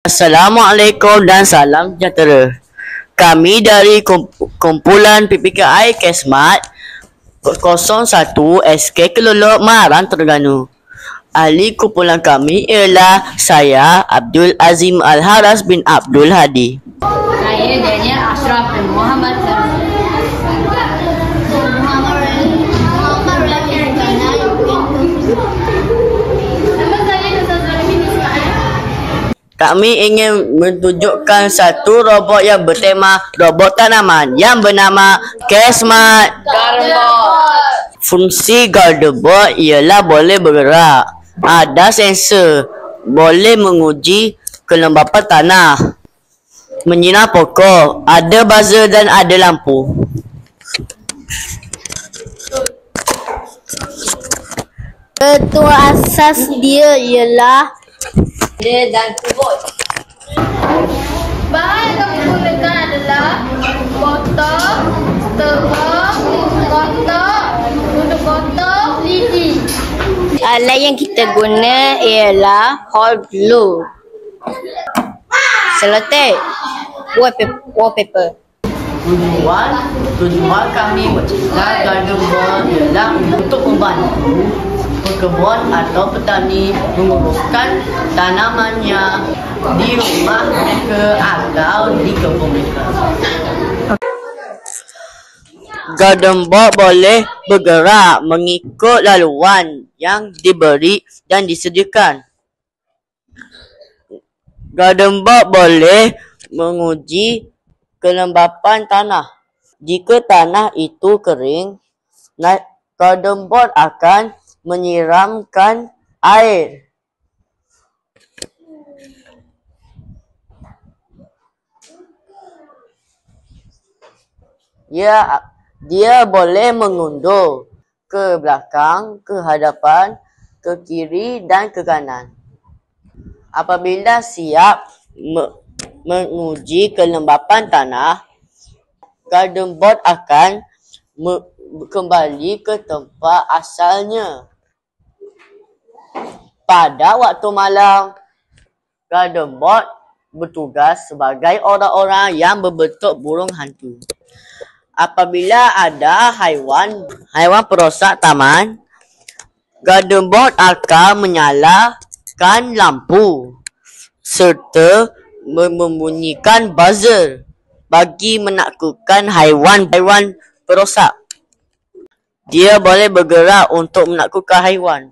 Assalamualaikum dan salam sejahtera. Kami dari kumpulan PPKI Kesmat 01 SK Kelolok Maharan Terengganu. Ahli kumpulan kami ialah saya Abdul Azim Al-Haras bin Abdul Hadi. Saya Daniel Ashraf bin Muhammad Kami ingin menunjukkan satu robot yang bertema robot tanaman yang bernama Kesmat Garden Bot. Fungsi Garden Bot ialah boleh bergerak, ada sensor, boleh menguji kelembapan tanah, menyinar pokok, ada buzzer dan ada lampu. Ketua asas dia ialah dan keyboard. Bahan yang kami gunakan adalah botol, tebang, kotak, untuk botol, lidi. alat yang kita guna ialah hot glue, selotip, wallpaper. Tujuan kami menciptakan Garden Bot ialah untuk membantu pekebun atau petani menguruskan tanamannya di rumah mereka atau di kebun mereka. Garden Bot boleh bergerak mengikut laluan yang diberi dan disediakan. Garden Bot boleh menguji kelembapan tanah. Jika tanah itu kering, Garden Bot akan menyiramkan air. Dia boleh mengundur ke belakang, ke hadapan, ke kiri dan ke kanan. Apabila siap menguji kelembapan tanah, Garden Bot akan kembali ke tempat asalnya. Pada waktu malam, Garden Bot bertugas sebagai orang-orang yang berbentuk burung hantu. Apabila ada haiwan perosak taman, Garden Bot akan menyalakan lampu serta membunyikan buzzer bagi menakutkan haiwan perosak. Dia boleh bergerak untuk menakutkan haiwan.